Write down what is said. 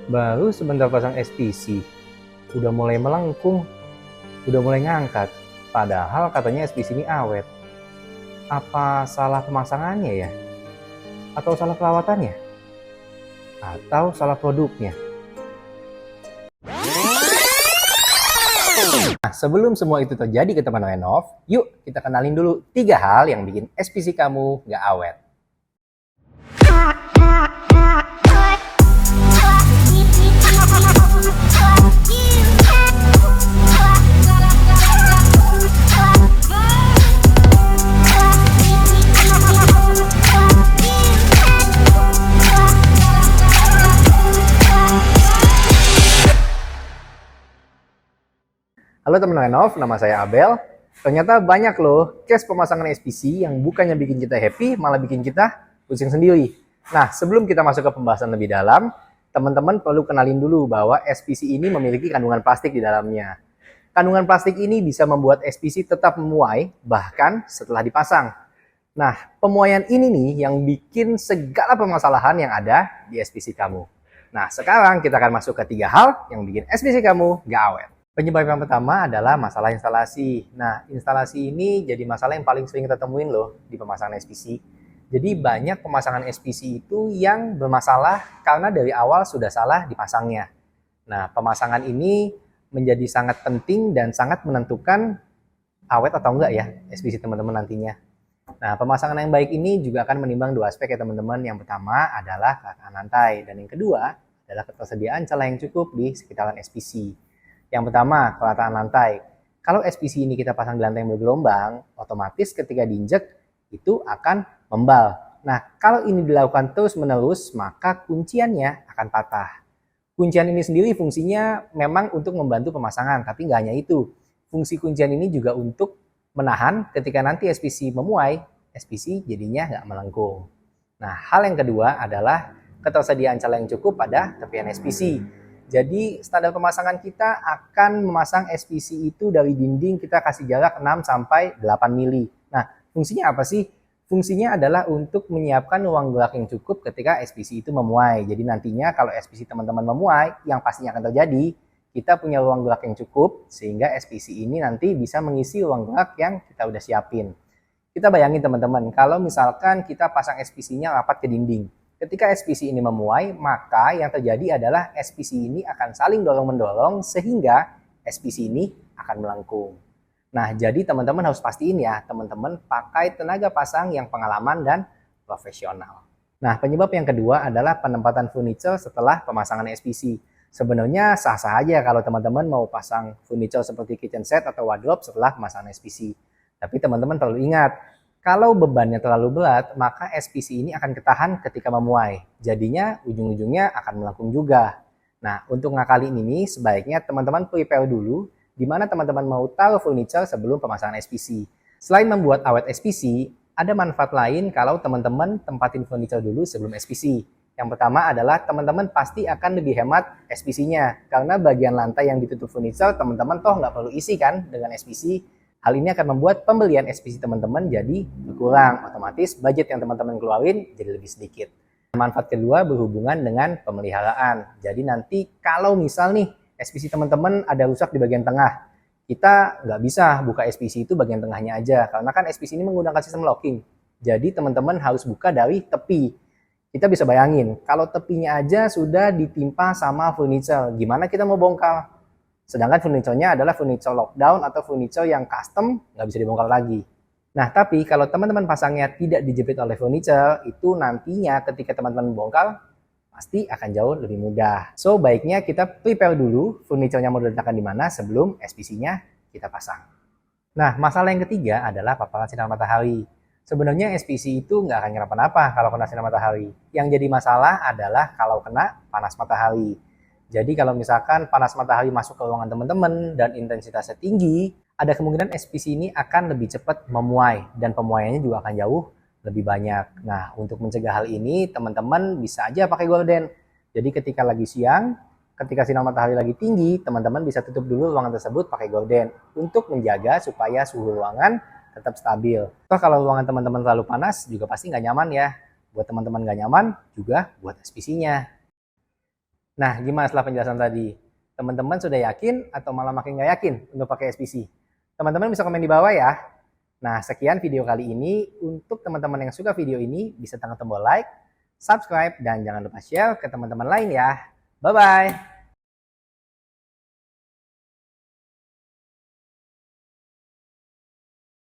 Baru sebentar pasang SPC, udah mulai melengkung, udah mulai ngangkat. Padahal katanya SPC ini awet. Apa salah pemasangannya ya? Atau salah perawatannya? Atau salah produknya? Nah, sebelum semua itu terjadi ke teman Renov, yuk kita kenalin dulu 3 hal yang bikin SPC kamu nggak awet. Halo teman Renov, nama saya Abel. Ternyata banyak loh case pemasangan SPC yang bukannya bikin kita happy, malah bikin kita pusing sendiri. Nah, sebelum kita masuk ke pembahasan lebih dalam, teman-teman perlu kenalin dulu bahwa SPC ini memiliki kandungan plastik di dalamnya. Kandungan plastik ini bisa membuat SPC tetap memuai, bahkan setelah dipasang. Nah, pemuaian ini nih yang bikin segala permasalahan yang ada di SPC kamu. Nah, sekarang kita akan masuk ke 3 hal yang bikin SPC kamu nggak awet. Penyebab yang pertama adalah masalah instalasi. Nah, instalasi ini jadi masalah yang paling sering kita temuin loh di pemasangan SPC. Jadi banyak pemasangan SPC itu yang bermasalah karena dari awal sudah salah dipasangnya. Nah, pemasangan ini menjadi sangat penting dan sangat menentukan awet atau enggak ya SPC teman-teman nantinya. Nah, pemasangan yang baik ini juga akan menimbang 2 aspek ya teman-teman. Yang pertama adalah kerataan lantai dan yang kedua adalah ketersediaan celah yang cukup di sekitaran SPC. Yang pertama, kerataan lantai. Kalau SPC ini kita pasang di lantai yang bergelombang, otomatis ketika diinjek itu akan membal. Nah, kalau ini dilakukan terus-menerus, maka kunciannya akan patah. Kuncian ini sendiri fungsinya memang untuk membantu pemasangan, tapi nggak hanya itu. Fungsi kuncian ini juga untuk menahan ketika nanti SPC memuai, SPC jadinya nggak melengkung. Nah, hal yang kedua adalah ketersediaan celah yang cukup pada tepian SPC. Jadi standar pemasangan kita akan memasang SPC itu dari dinding kita kasih jarak 6 sampai 8 mili. Nah, fungsinya apa sih? Fungsinya adalah untuk menyiapkan ruang gerak yang cukup ketika SPC itu memuai. Jadi nantinya kalau SPC teman-teman memuai, yang pastinya akan terjadi, kita punya ruang gerak yang cukup sehingga SPC ini nanti bisa mengisi ruang gerak yang kita udah siapin. Kita bayangin teman-teman, kalau misalkan kita pasang SPC-nya rapat ke dinding. Ketika SPC ini memuai, maka yang terjadi adalah SPC ini akan saling dorong-mendorong sehingga SPC ini akan melengkung. Nah, jadi teman-teman harus pastiin ya, teman-teman pakai tenaga pasang yang pengalaman dan profesional. Nah, penyebab yang kedua adalah penempatan furniture setelah pemasangan SPC. Sebenarnya sah-sah aja kalau teman-teman mau pasang furniture seperti kitchen set atau wardrobe setelah pemasangan SPC. Tapi teman-teman perlu ingat, kalau bebannya terlalu berat, maka SPC ini akan ketahan ketika memuai. Jadinya ujung-ujungnya akan melengkung juga. Nah, untuk ngakalin ini sebaiknya teman-teman prepare dulu di mana teman-teman mau taruh furniture sebelum pemasangan SPC. Selain membuat awet SPC, ada manfaat lain kalau teman-teman tempatin furniture dulu sebelum SPC. Yang pertama adalah teman-teman pasti akan lebih hemat SPC-nya. Karena bagian lantai yang ditutup furniture, teman-teman toh nggak perlu isi kan dengan SPC. Hal ini akan membuat pembelian SPC teman-teman jadi berkurang. Otomatis budget yang teman-teman keluarin jadi lebih sedikit. Manfaat kedua berhubungan dengan pemeliharaan. Jadi nanti kalau misal nih SPC teman-teman ada rusak di bagian tengah, kita nggak bisa buka SPC itu bagian tengahnya aja. Karena kan SPC ini menggunakan sistem locking. Jadi teman-teman harus buka dari tepi. Kita bisa bayangin, kalau tepinya aja sudah ditimpa sama furniture, gimana kita mau bongkar? Sedangkan furniture-nya adalah furniture lockdown atau furniture yang custom, nggak bisa dibongkar lagi. Nah, tapi kalau teman-teman pasangnya tidak dijepit oleh furniture, itu nantinya ketika teman-teman bongkar, pasti akan jauh lebih mudah. So, baiknya kita prepare dulu furniture-nya mau diletakkan di mana sebelum SPC-nya kita pasang. Nah, masalah yang ketiga adalah paparan sinar matahari. Sebenarnya SPC itu nggak akan kenapa-napa kalau kena sinar matahari. Yang jadi masalah adalah kalau kena panas matahari. Jadi kalau misalkan panas matahari masuk ke ruangan teman-teman dan intensitasnya tinggi, ada kemungkinan SPC ini akan lebih cepat memuai dan pemuaiannya juga akan jauh lebih banyak. Nah, untuk mencegah hal ini, teman-teman bisa aja pakai gorden. Jadi ketika lagi siang, ketika sinar matahari lagi tinggi, teman-teman bisa tutup dulu ruangan tersebut pakai gorden untuk menjaga supaya suhu ruangan tetap stabil. Toh kalau ruangan teman-teman terlalu panas juga pasti nggak nyaman ya. Buat teman-teman nggak nyaman, juga buat SPC-nya. Nah, gimana setelah penjelasan tadi? Teman-teman sudah yakin atau malah makin nggak yakin untuk pakai SPC? Teman-teman bisa komen di bawah ya. Nah, sekian video kali ini. Untuk teman-teman yang suka video ini, bisa tekan tombol like, subscribe, dan jangan lupa share ke teman-teman lain ya. Bye-bye.